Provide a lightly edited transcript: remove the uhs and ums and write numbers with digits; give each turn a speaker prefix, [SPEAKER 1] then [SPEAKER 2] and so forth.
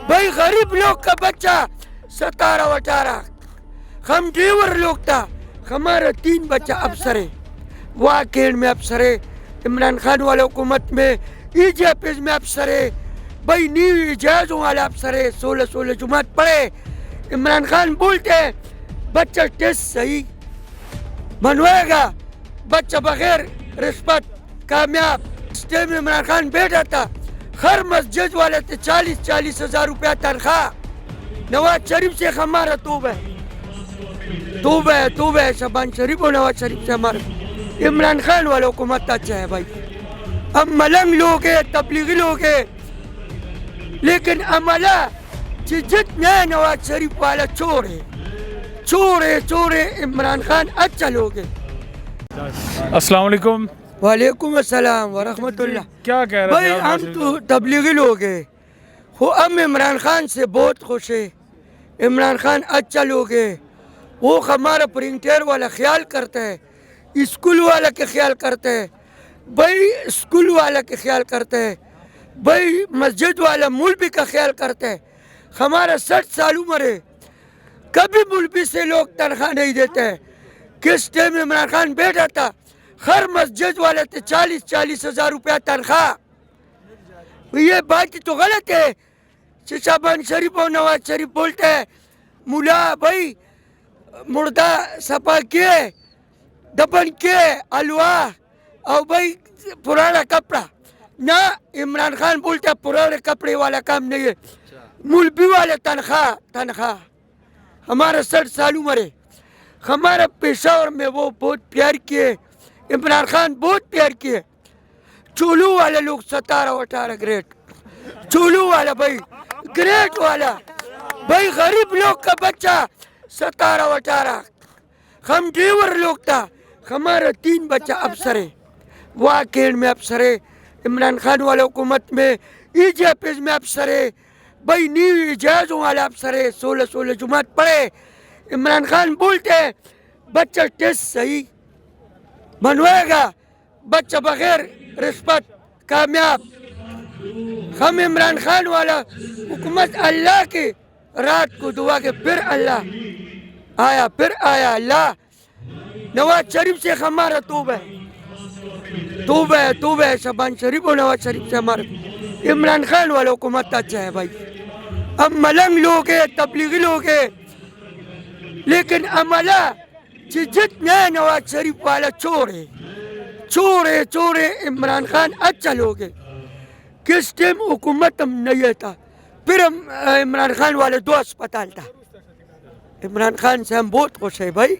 [SPEAKER 1] بھائی غریب لوگ کا بچہ 17-18، ہم ڈریور لوگ تھا، ہمارا 3 بچہ افسر ہے، واقعین میں افسر ہے، عمران خان والا حکومت میں ای جے پیز میں افسر ہے، بھائی نیو اجازوں والا افسر ہے، 16 جماعت پڑھے۔ عمران خان بولتے ہیں بچہ ٹیسٹ صحیح بنوائے گا، بچہ بغیر رشوت کامیاب۔ اس ٹائم عمران خان بیٹھا تھا، ہر مسجد والے تھے 40 ہزار روپیہ تنخواہ۔ نواز شریف سے ہمارا توبہ ہے شبان شریف اور نواز شریف سے ہمارا۔ عمران خان والا حکومت اچھا ہے بھائی، اب ملنگ لوگ ہیں، تبلیغی لوگ ہیں، لیکن عملہ جتنے نواز شریف والا چور ہے، عمران خان اچھا لوگ ہے۔
[SPEAKER 2] السلام علیکم۔
[SPEAKER 1] وعلیکم السلام ورحمۃ اللہ۔
[SPEAKER 2] کیا کہہ رہے
[SPEAKER 1] بھائی
[SPEAKER 2] تھے آپ؟
[SPEAKER 1] ہم تو تبلیغی لوگ ہیں، ہم عمران خان سے بہت خوش ہیں، عمران خان اچھا لوگ ہے، وہ ہمارا پرنٹر والا خیال کرتا ہے، اسکول والا کے خیال کرتا ہے، بھائی اسکول والا کے خیال کرتا ہے، بھائی مسجد والا مولوی کا خیال کرتا ہے۔ ہمارا 60 سال عمر ہے، کبھی مولوی سے لوگ تنخواہ نہیں دیتے ہیں۔ کس ٹائم عمران خان بیٹھا تھا، ہر مسجد والے تھے 40 ہزار روپیہ تنخواہ۔ یہ بات تو غلط ہے۔ شہباز شریف اور نواز شریف بولتے ہیں مولا بھائی مردہ صفا کیے، دفن کیے، الوا اور بھائی پرانا کپڑا نہ۔ عمران خان بولتے ہیں پرانے کپڑے والا کام نہیں ہے، مولوی والے تنخواہ۔ ہمارا 60 سال عمر ہے، ہمارا پشاور میں وہ بہت پیار کیے، عمران خان بہت پیار کیے۔ چولو والے لوگ 17-18 گریٹ، چولو والا بھائی گریٹ والا، بھائی غریب لوگ کا بچہ 17-18، ہم ڈریور لوگ تھا، ہمارا 3 بچہ افسر ہے، واقعین میں افسر ہے، عمران خان والا حکومت میں ای جے پیز میں افسر ہے، بھائی نیو اجازوں والا افسر ہے، 16 جماعت پڑھے۔ عمران خان بولتے ہیں بچہ ٹیسٹ صحیح بنوائے گا، بچہ بغیر رشوت کامیاب۔ ہم عمران خان والا حکومت اللہ کی رات کو دعا کے پھر آیا اللہ۔ نواز شریف سے ہمارا توبہ ہے شبان شریف اور نواز شریف سے ہمارا۔ عمران خان والا حکومت اچھا ہے بھائی، اب ملنگ لوگ ہیں، تبلیغی لوگ ہیں، لیکن عملہ جتنے نواز شریف والا چور ہے، عمران خان اچھا لوگ ہے۔ کس ٹائم حکومت ہم نہیں تھا، پھر عمران خان والے 2 اسپتال تھا۔ عمران خان سے ہم بہت خوش ہیں بھائی۔